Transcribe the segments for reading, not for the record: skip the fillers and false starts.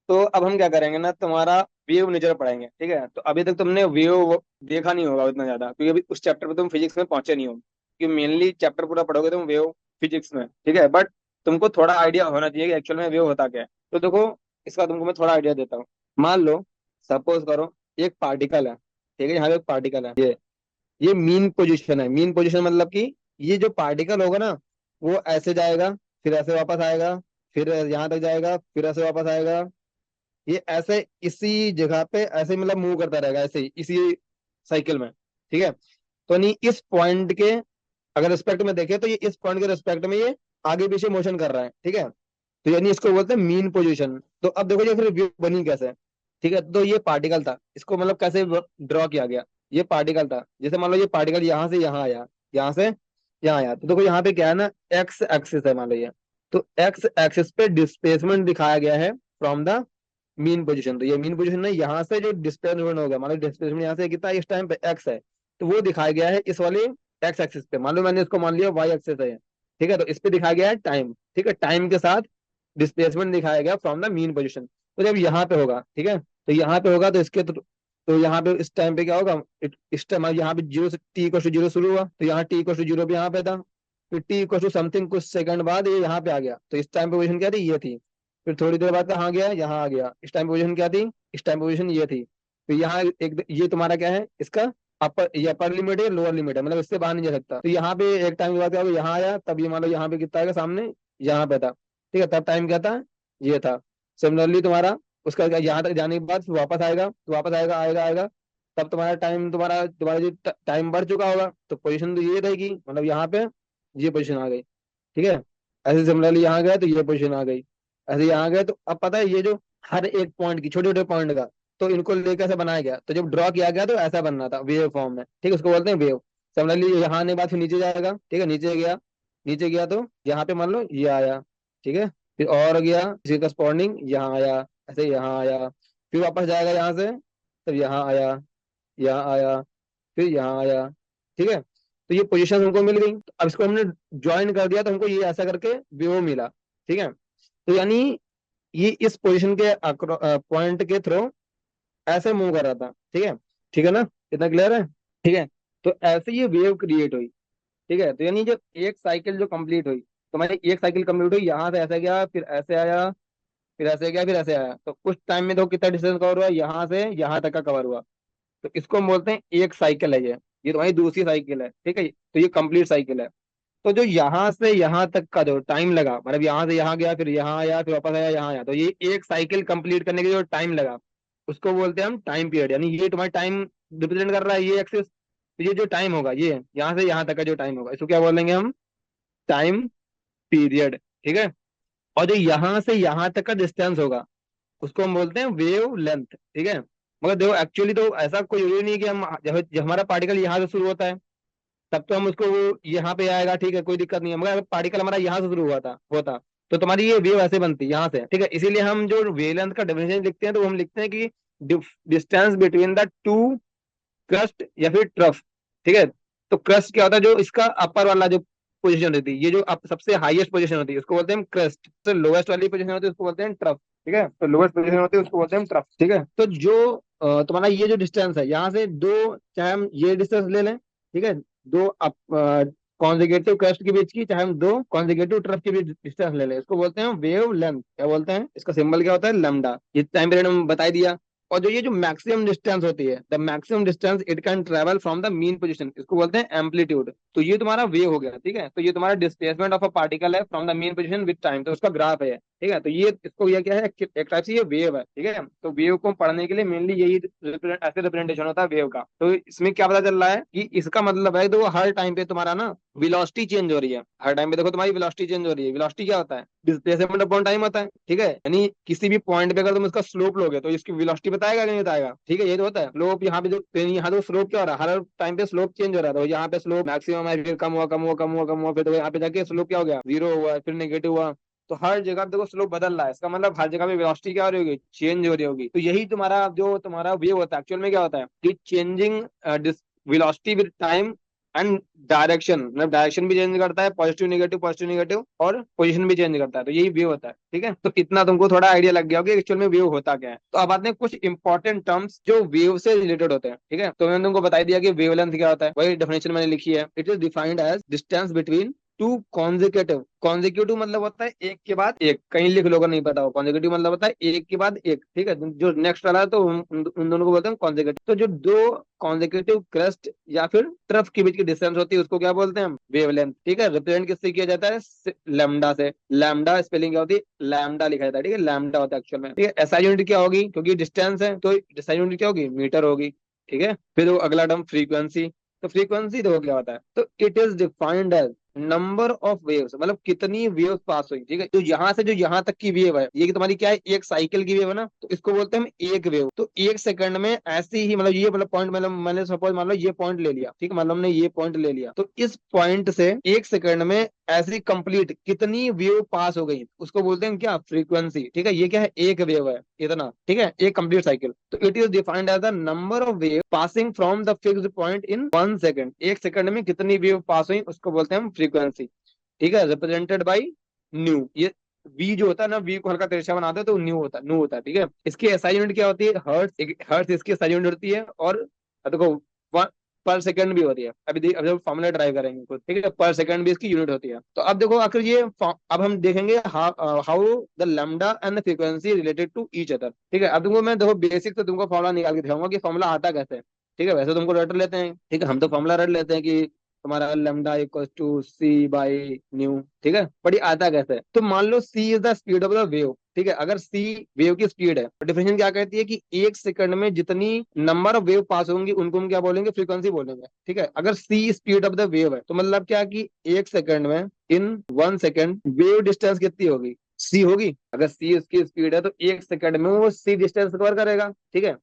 तो अब हम क्या करेंगे ना, तुम्हारा वेव नेचर पढ़ेंगे, ठीक है। तो अभी तक तुमने वेव देखा नहीं होगा उतना ज्यादा, क्योंकि अभी उस चैप्टर पे तुम फिजिक्स में पहुंचे नहीं हो, क्योंकि मेनली चैप्टर पूरा पढ़ोगे तुम वेव फिजिक्स में, ठीक है। बट तुमको थोड़ा आइडिया होना चाहिए कि एक्चुअल में वेव होता क्या है। तो देखो, इसका तुमको मैं थोड़ा आइडिया देता हूँ। मान लो, सपोज करो, एक पार्टिकल है, ठीक है। यहाँ पे एक पार्टिकल है, ये मीन पोजीशन है। मीन पोजीशन मतलब कि ये जो पार्टिकल होगा ना, वो ऐसे जाएगा, फिर ऐसे वापस आएगा, फिर यहाँ तक जाएगा, फिर ऐसे वापस आएगा। ये ऐसे इसी जगह पे ऐसे मतलब मूव करता रहेगा, ऐसे ही इसी साइकिल में, ठीक है। तो नहीं, इस पॉइंट के अगर रिस्पेक्ट में देखें तो ये इस पॉइंट के रिस्पेक्ट में ये आगे पीछे मोशन कर रहा है, ठीक है। तो यानी इसको बोलते हैं मीन पोजीशन। तो अब देखो ये फिर व्यू बनी कैसे, ठीक है। तो ये पार्टिकल था, इसको मतलब कैसे ड्रॉ किया गया। ये पार्टिकल था, जैसे मान लो ये पार्टिकल यहाँ से यहाँ आया, यहाँ से यहाँ आया। तो देखो यहाँ पे क्या है ना, एक्स एक्सिस है मान लो ये। तो एक्स एक्सिस पे डिस्प्लेसमेंट दिखाया गया है फ्रॉम द मीन पोजीशन। तो ये मीन पोजीशन है, यहाँ से जो डिस्प्लेसमेंट होगा, मान लो डिस्प्लेसमेंट यहाँ से कितना है, इस टाइम पे एक्स है, तो वो दिखाया गया है इस वाले एक्स एक्सिस पे। मान लो मैंने इसको मान लिया वाई एक्सिस है, ठीक है। तो इस पे दिखाया गया है टाइम, ठीक है। टाइम के साथ डिस्प्लेसमेंट दिखाया गया फ्रॉम द मीन पोजीशन। तो जब यहाँ पे होगा, ठीक है, तो यहाँ पे होगा तो इसके तो यहाँ पे इस टाइम पे क्या होगा, इस टाइम यहाँ पे जीरो से टी इक्वल टू जीरो शुरू हुआ, तो यहाँ टी इक्वल टू जीरो पे यहाँ पे था। फिर टी इक्वल टू समथिंग कुछ सेकंड बाद ये यहाँ पे आ गया, तो इस टाइम पे पोजीशन क्या थी, ये थी। फिर थोड़ी देर बाद कहाँ गया, यहाँ आ गया। इस टाइम पोजीशन क्या थी, इस टाइम पोजीशन ये थी। तो यहाँ एक ये तुम्हारा क्या है, इसका अपर, ये अपर लिमिट है, लोअर लिमिट है, मतलब इससे बाहर नहीं जा सकता। तो यहाँ पे एक टाइम के बाद क्या होगा, यहाँ आया, तब ये मान लो यहाँ पे कितना आएगा सामने, यहाँ पे था, ठीक है। तब टाइम क्या था, ये था। सिमिलरली तुम्हारा उसका यहाँ तक जाने के बाद फिर वापस आएगा, तो वापस आएगा आएगा आएगा, तब तुम्हारा टाइम, तुम्हारा तुम्हारा जो टाइम बढ़ चुका होगा, तो पोजीशन तो ये रहेगी, मतलब यहाँ पे ये पोजीशन आ गई, ठीक है। ऐसे सिमिलरली यहाँ गए तो ये पोजीशन आ गई, ऐसे यहाँ गए। तो अब पता है ये जो हर एक पॉइंट की छोटे छोटे पॉइंट का, तो इनको लेकर ऐसे बनाया गया, तो जब ड्रॉ किया गया तो ऐसा बनना था वेव फॉर्म में, ठीक है। उसको बोलते हैं वेव। सिमिलरली यहाँ आने के बाद फिर नीचे जाएगा, ठीक है। नीचे गया, नीचे गया तो यहाँ पे मान लो ये आया, ठीक है। फिर और गया इसी करस्पॉन्डिंग यहाँ आया, ऐसे यहाँ आया, फिर वापस जाएगा यहाँ से, तब यहाँ आया, यहाँ आया, फिर यहाँ आया, ठीक है। तो ये पोजीशन हमको मिल गई, तो अब इसको हमने ज्वाइन कर दिया, तो हमको ये ऐसा करके व्यू मिला, ठीक है। तो यानी ये इस पोजीशन के पॉइंट के थ्रू ऐसे मूव कर रहा था, ठीक है ना, इतना क्लियर है, ठीक है। तो ऐसे ये वेव क्रिएट हुई, ठीक है। तो यानी जब एक साइकिल जो कंप्लीट हुई, तो मैंने एक साइकिल कंप्लीट हुई, यहाँ से ऐसे गया, फिर ऐसे आया, फिर ऐसे गया, फिर ऐसे आया, तो उस टाइम में तो कितना डिस्टेंस कवर हुआ, यहाँ से यहाँ तक का कवर हुआ। तो इसको हम बोलते हैं एक साइकिल है ये तुम्हारी दूसरी साइकिल है, ठीक है। तो ये कंप्लीट साइकिल है। तो जो यहाँ से यहाँ तक का जो टाइम लगा, मतलब यहाँ से यहाँ गया, फिर यहाँ आया, फिर वापस आया, यहाँ आया, तो ये एक साइकिल कंप्लीट करने के जो टाइम लगा, उसको बोलते हैं हम टाइम पीरियड। यानी ये तुम्हारा टाइम रिप्रेजेंट कर रहा है, ये एक्सिस। तो ये जो टाइम होगा, ये यहाँ से यहाँ तक का जो टाइम होगा, इसको क्या बोलेंगे हम, टाइम पीरियड, ठीक है। और जो यहाँ से यहाँ तक का डिस्टेंस होगा, उसको हम बोलते हैं वेव लेंथ, ठीक है। मगर देखो एक्चुअली तो ऐसा कोई जरूरी नहीं कि हम जब हमारा पार्टिकल यहाँ से शुरू होता है, तब तो हम उसको यहाँ पे आएगा, ठीक है, कोई दिक्कत नहीं है। मगर अगर पार्टिकल हमारा यहाँ से शुरू हुआ था होता, तो तुम्हारी ये वेव ऐसे बनती यहाँ से, ठीक है। इसीलिए हम जो वेवलेंथ का डेफिनेशन लिखते हैं, तो हम लिखते हैं कि distance between the two crust या फिर ट्रफ, ठीक है। तो क्रस्ट क्या होता है, जो इसका अपर वाला जो पोजीशन होती है, ये जो सबसे हाईएस्ट पोजीशन होती है, उसको बोलते हैं क्रस्ट। तो लोवेस्ट वाली पोजीशन होती है, उसको बोलते हैं ट्रफ, ठीक है। तो लोवेस्ट पोजीशन होती है, उसको बोलते हैं ट्रफ, ठीक है। तो जो तुम्हारा ये जो डिस्टेंस है यहाँ से दो, चाहे हम ये डिस्टेंस ले लें, ठीक है, दो कॉन्जिगेटिव क्रस्ट के बीच की, चाहे हम दो कॉन्जिगेटिव ट्रफ के बीच डिस्टेंस ले लें, इसको बोलते हैं वेव लेंथ। क्या बोलते हैं, इसका सिंबल क्या होता है, लैम्डा। ये टाइम पीरियड हम बता ही दिया। और जो ये जो मैक्सिमम डिस्टेंस होती है, the maximum distance it can travel from the mean position, इसको बोलते हैं एम्पलीट्यूड। तो ये तुम्हारा वेव हो गया, ठीक है। तो ये तुम्हारा डिस्प्लेसमेंट ऑफ अ पार्टिकल है from the mean position with time, तो उसका ग्राफ है, ठीक है। तो ये इसको ये क्या है, एक टाइप से ये वेव है, ठीक है। तो वेव को पढ़ने के लिए मेनली यही ऐसे रिप्रेजेंटेशन होता है वेव का। तो इसमें क्या पता चल रहा है कि इसका मतलब है, तो हर टाइम पे तुम्हारा ना वेलोसिटी चेंज हो रही है, हर टाइम पे देखो तुम्हारी वेलोसिटी चेंज हो रही है। वेलोसिटी क्या होता है, डिस्प्लेसमेंट अपॉन टाइम होता है, ठीक है। यानी किसी भी पॉइंट पे अगर तुम इसका स्लोप लोगे, तो इसकी वेलोसिटी बताएगा कि नहीं बताएगा, ठीक है। ये तो होता है स्लोप, यहाँ पे जो यहाँ तो स्लोप क्या हो रहा है, हर टाइम पे स्लोप चेंज हो रहा है। तो यहाँ पे स्लोप मैक्सिमम है, फिर कम हुआ कम हुआ कम हुआ कम हुआ, फिर तो यहाँ पे जाके स्लोप क्या हो गया, जीरो हुआ, फिर नेगेटिव हुआ। तो हर जगह पे देखो स्लोप बदल रहा है, इसका मतलब हर जगह पे वेलोसिटी क्या हो रही होगी, चेंज हो रही होगी। तो यही तुम्हारा जो तुम्हारा वेव होता है, एक्चुअल में क्या होता है कि changing velocity with time and direction, मतलब डायरेक्शन भी चेंज करता है, पॉजिटिव नेगेटिव, और पोजीशन भी चेंज करता है। तो यही वेव होता है, ठीक है। तो इतना तुमको थोड़ा आइडिया लग गया होगा कि एक्चुअल में वेव होता क्या है। तो अब आते हैं कुछ इंपॉर्टेंट टर्म्स जो वेव से रिलेटेड होते हैं, ठीक है। तो मैंने तुमको बता दिया कि वेवलेंथ क्या होता है, वही डेफिनेशन मैंने लिखी है। It is defined as distance between two consecutive, consecutive मतलब होता है एक के बाद एक, कहीं लिख लोगे नहीं पता हो, कॉन्जिक्यूटिव मतलब होता है एक के बाद एक, ठीक है। जो नेक्स्ट वाला है तो उन दोनों को बोलते हैं कॉन्जिक्यूटिव। तो जो दो कॉन्जिक्यूटिव क्रस्ट या फिर ट्रफ के बीच की डिस्टेंस होती है उसको क्या बोलते हैं हम, वेवलेंथ, ठीक है। रिप्रेजेंट किससे किया जाता है, लैम्डा से। लैम्डा स्पेलिंग क्या होती है, लैम्डा लिखा जाता है, ठीक है, लैम्डा होता है एक्चुअल में, ठीक है। एसआई यूनिट क्या होगी, क्योंकि डिस्टेंस है तो एसआई यूनिट क्या होगी, मीटर होगी, ठीक है। फिर वो अगला टर्म फ्रीक्वेंसी। तो फ्रीक्वेंसी देखो क्या होता है, तो it is defined as number of waves, मतलब कितनी वेव्स पास हुई, ठीक है। तो यहाँ से जो यहाँ तक की वेव है, ये कि तुम्हारी क्या है, एक साइकिल की वेव है ना, तो इसको बोलते हैं हम एक वेव। तो एक सेकंड में ऐसी ही, मतलब ये मतलब पॉइंट, मतलब मैंने सपोज मान लो ये पॉइंट ले लिया, ठीक है, मान लो हमने ये पॉइंट ले लिया, तो इस पॉइंट से एक सेकंड में ऐसी कंप्लीट कितनी वेव पास हो गई उसको बोलते हैं क्या, फ्रीक्वेंसी, ठीक है। ये क्या है, एक वेव है इतना, ठीक है, एक कंप्लीट साइकिल। तो it is defined as the number of wave passing from the fixed point in 1 second. एक सेकंड में कितनी वेव पास हुई उसको बोलते हैं हम फ्रीक्वेंसी, ठीक है, रिप्रेजेंटेड बाई न्यू। ये वी जो होता है ना, वी को हल्का तिरछा बनाते हैं तो न्यू होता है, न्यू होता है, ठीक है। इसकी एसआई यूनिट क्या होती है, हर्ट्ज, हर्ट्ज इसकी एसआई यूनिट होती है। और देखो पर सेकंड भी होती है। अब जब फॉर्मूला ड्राइव करेंगे खुद, ठीक है, पर सेकंड भी इसकी यूनिट होती है। तो अब देखो आखिर ये अब हम देखेंगे how the lambda and the frequency related to each other, ठीक है। अब तुमको मैं देखो बेसिक तो तुमको फॉर्मूला निकाल के दिखाऊंगा कि फॉर्मूला आता कैसे है, ठीक है। वैसे तुमको रट लेते हैं, ठीक है, हम तो फॉर्मूला रट लेते हैं कि तुम्हारा lambda equal to c by nu, ठीक है। बट ये आता कैसे है, तो मान लो c is the speed of the wave, ठीक है। अगर सी वेव की स्पीड है तो डिफिनेशन क्या कहती है कि एक सेकंड में जितनी नंबर ऑफ वेव पास होंगी उनको हम क्या बोलेंगे, फ्रीक्वेंसी बोलेंगे, ठीक है। अगर सी स्पीड ऑफ द वेव है तो मतलब क्या कि एक सेकंड में, इन 1 सेकंड वेव डिस्टेंस कितनी होगी, सी होगी। अगर सी उसकी स्पीड है तो एक सेकंड में वो सी डिस्टेंस कवर करेगा, ठीक है।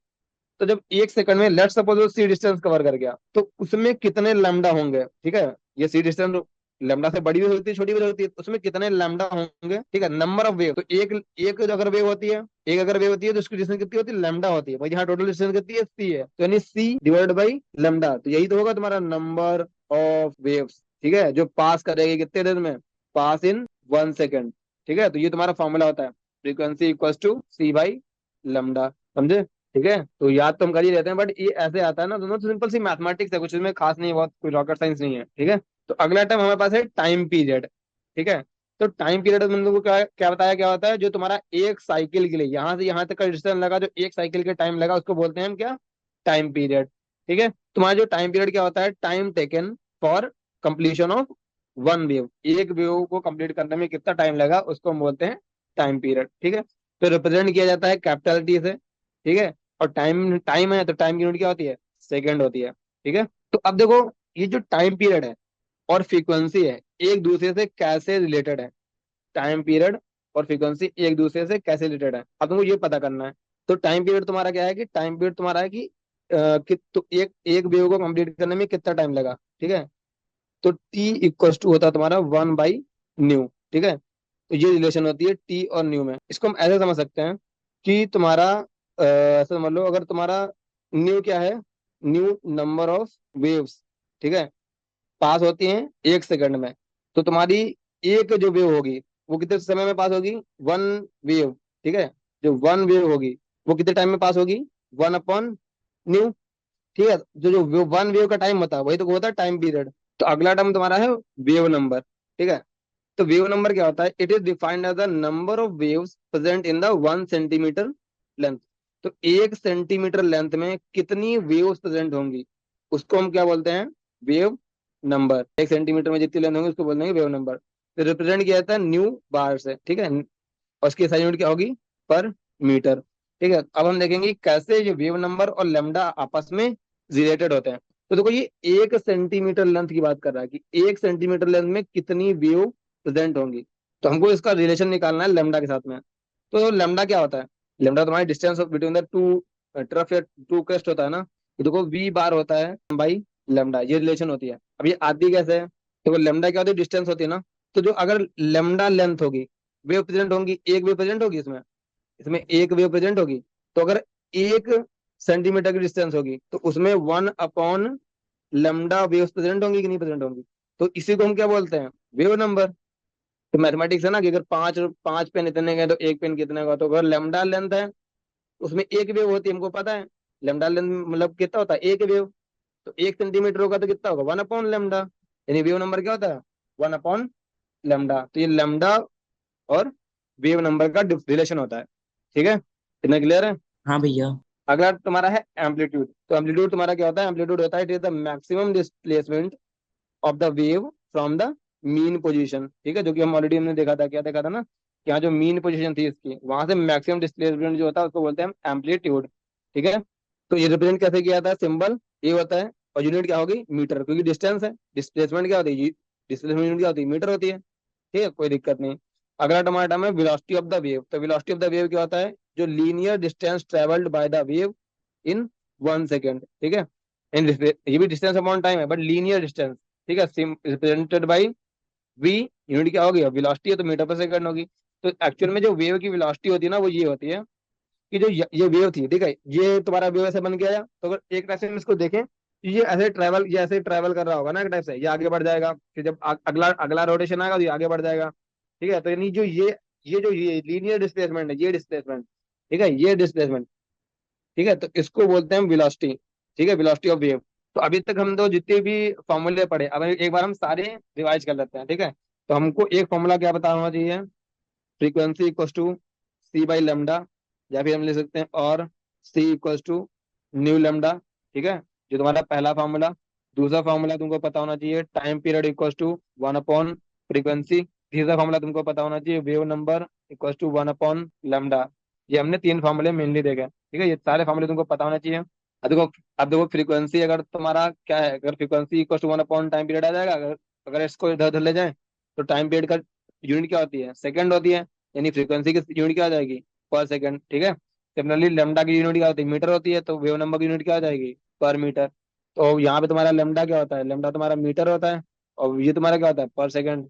तो जब एक सेकंड में लेट्स सपोज वो सी डिस्टेंस कवर कर गया तो उसमें कितने लैम्डा होंगे, ठीक है। ये सी डिस्टेंस लैम्डा से बड़ी भी होती है, छोटी भी होती है, उसमें कितने लैम्डा होंगे, ठीक है, नंबर ऑफ वेव। तो एक एक जो अगर वेव होती है, एक अगर वेव होती है तो उसकी डिस्टेंस कितनी होती है, लैम्डा होती है। भाई यहाँ टोटल डिस्टेंस कितनी है, सी है, तो यानी सी डिवाइड बाई लैम्डा। तो यही तो होगा तुम्हारा नंबर ऑफ वेव्स, ठीक है, जो पास करेगी कितने देर में, पास इन 1 सेकंड, ठीक है। तो ये तुम्हारा फॉर्मूला होता है, frequency equal to c by lambda, समझे, ठीक है। तो याद तो हम कर ही रहते हैं, बट ये ऐसे आता है ना, दोनों तो सिंपल सी मैथमेटिक्स है, कुछ इसमें खास नहीं, बहुत कोई रॉकेट साइंस नहीं है, ठीक है। तो अगला टर्म हमारे पास है टाइम पीरियड, ठीक है। तो टाइम पीरियड मैंने तुमको क्या क्या बताया, क्या होता है, जो तुम्हारा एक साइकिल के लिए यहाँ से यहाँ तक का डिस्टेंस लगा, जो एक साइकिल के टाइम लगा उसको बोलते हैं हम क्या, टाइम पीरियड, ठीक है। तुम्हारा जो टाइम पीरियड क्या होता है, time taken for completion of one wave, एक वेव को कंप्लीट करने में कितना टाइम लगा उसको हम बोलते हैं टाइम पीरियड, ठीक है। तो रिप्रेजेंट किया जाता है कैपिटल टी से, ठीक है। और टाइम टाइम है तो टाइम की यूनिट क्या होती है, सेकंड होती है, ठीक है। तो अब देखो ये जो टाइम पीरियड है और फ्रीक्वेंसी है एक दूसरे से कैसे रिलेटेड है, टाइम पीरियड और फ्रीक्वेंसी एक दूसरे से कैसे रिलेटेड है, अब तुमको ये पता करना है। तो टाइम पीरियड तुम्हारा क्या है, कि टाइम पीरियड तुम्हारा है कि तो एक एक वेव को कंप्लीट करने में कितना टाइम लगा, ठीक है। तो टी इक्वल टू होता है तुम्हारा 1/न्यू, ठीक है। तो ये रिलेशन होती है टी और न्यू में। इसको हम ऐसे समझ सकते हैं कि तुम्हारा ऐसे समझ लो, अगर तुम्हारा न्यू क्या है, न्यू नंबर ऑफ वेव्स, ठीक है, पास होती हैं एक सेकंड में। तो तुम्हारी एक जो वेव होगी वो कितने समय में पास होगी, वन वेव, ठीक है। जो वन वेव होगी वो कितने टाइम में पास होगी, 1/न्यू, ठीक है। जो वन वेव का टाइम होता है वही तो होता है टाइम पीरियड। तो अगला टर्म तुम्हारा है वेव नंबर, ठीक है। तो वेव नंबर क्या होता है, it is defined as the number of waves present in the 1 centimetre length. तो 1 सेंटीमीटर लेंथ में कितनी वेव्स प्रेजेंट होंगी उसको हम क्या बोलते हैं, वेव नंबर। 1 सेंटीमीटर में जितनी लेंथ होंगी उसको बोलते हैं वेव नंबर। तो रिप्रेजेंट किया जाता है न्यू बार से, ठीक है। और उसकी SI यूनिट क्या होगी, पर मीटर, ठीक है। अब हम देखेंगे कैसे ये वेव नंबर और लेमडा आपस में रिलेटेड होते हैं। तो देखो ये 1 सेंटीमीटर लेंथ की बात कर रहा है कि 1 सेंटीमीटर लेंथ में कितनी वेव प्रेजेंट होंगी। तो हमको इसका रिलेशन निकालना है लेमडा के साथ में। तो लेमडा क्या होता है, लेमडा तुम्हारी distance between the two trough या टू क्रेस्ट होता है ना। तो देखो वी बार होता है बाई लेमडा, ये रिलेशन होती है। अब ये आती कैसे है, देखो लेमडा क्या होती है, डिस्टेंस होती है ना। तो जो अगर लेमडा लेंथ होगी, वेव प्रेजेंट होंगी, एक वेव प्रेजेंट होगी इसमें, इसमें एक वेव प्रेजेंट होगी। तो अगर 1 सेंटीमीटर की डिस्टेंस होगी तो उसमें 1/, लेमडा वेव्स प्रेजेंट होंगी कि नहीं प्रेजेंट होंगी। तो इसी को हम क्या बोलते हैं, वेव नंबर। तो मैथमेटिक्स है ना कि अगर पांच पांच पेन इतने गए तो एक पेन कितने का, तो अगर लेमडा लेंथ है उसमें एक वेव होती है, हमको पता है। लेमडा लेंथ मतलब कितना होता है, एक वेव। तो 1 सेंटीमीटर होगा तो कितना होगा, 1/लेमडा। यानी वेव नंबर क्या होता है, 1/लेमडा। तो ये लेमडा और वेव नंबर का रिलेशन होता है। ठीक है, इतना क्लियर है। हाँ भैया। अगला तुम्हारा है एम्पलीट्यूड। तो एम्पलीट्यूड तुम्हारा क्या होता है, एम्पलीट्यूड होता है it is the maximum displacement of the wave from the mean position. ठीक है, जो कि हम ऑलरेडी हमने देखा था, क्या देखा था ना, कि यहाँ जो मीन पोजीशन थी इसकी, वहां से मैक्सिमम डिस्प्लेसमेंट जो होता है उसको बोलते हैं हम एम्पलीट्यूड। ठीक है, तो ये रिप्रेजेंट कैसे किया था, सिंबल ये होता है, और यूनिट क्या होगी, मीटर, क्योंकि डिस्टेंस है। डिस्प्लेसमेंट क्या होती है, डिस्प्लेसमेंट यूनिट क्या होती है, मीटर होती है। ठीक है, कोई दिक्कत नहीं। अगला हमारा टर्म है वेलोसिटी ऑफ द वेव। तो वेलोसिटी ऑफ द वेव क्या होता है, जो linear distance travelled by the wave in 1 second. ठीक है, इन ये भी डिस्टेंस अपॉन टाइम है, बट लीनियर डिस्टेंस। ठीक है, रिप्रेजेंटेड बाई वी। यूनिट क्या होगी, वेलोसिटी है तो मीटर पर सेकंड होगी। तो एक्चुअल में जो वेव की वेलोसिटी होती है ना, वो ये होती है कि जो ये वेव थी, ठीक है, ये तुम्हारा वेव ऐसे बन के आया, तो अगर एक टाइप से हम इसको देखें, तो ये ऐसे ट्रैवल कर रहा होगा ना एक टाइप से, ये आगे बढ़ जाएगा, फिर जब अगला अगला रोटेशन आएगा तो ये आगे बढ़ जाएगा। ठीक है, तो यानी जो ये जो ये लीनियर डिस्प्लेसमेंट है, ये डिस्प्लेसमेंट, ठीक है, ये डिस्प्लेसमेंट, ठीक है, तो इसको बोलते हैं वेलोसिटी। ठीक है, वेलोसिटी ऑफ वेव। तो अभी तक हम तो जितने भी फॉर्मूले पढ़े, अब एक बार हम सारे रिवाइज कर लेते हैं। ठीक है, तो हमको एक फॉर्मूला क्या पता होना चाहिए, frequency equals to c by lambda, या फिर हम ले सकते हैं और c equals to nu lambda. ठीक है, जो तुम्हारा पहला फार्मूला। दूसरा फार्मूला तुमको पता होना चाहिए time period equals to 1 upon frequency. तीसरा फार्मूला तुमको पता होना चाहिए वेव नंबर इक्वल्स टू 1/लेमडा। ये हमने तीन फार्मूले मेनली देखे। ठीक है, ये सारे फार्मूले तुमको पता होना चाहिए। अब देखो फ्रीक्वेंसी अगर तुम्हारा क्या है, अगर frequency equals to 1 upon time period आ जाएगा, अगर अगर इसको इधर उधर ले जाए, तो टाइम पीरियड का यूनिट क्या होती है, सेकंड होती है। यानी फ्रीक्वेंसी की यूनिट क्या आ जाएगी, पर सेकंड। ठीक है, सिमिलरली लेमडा की यूनिट क्या होती है, मीटर होती है, तो वेव नंबर की यूनिट क्या आ जाएगी, पर मीटर। तो यहाँ पे तुम्हारा लेमडा क्या होता है, लेमडा तुम्हारा मीटर होता है, और ये तुम्हारा क्या होता है, पर सेकंड।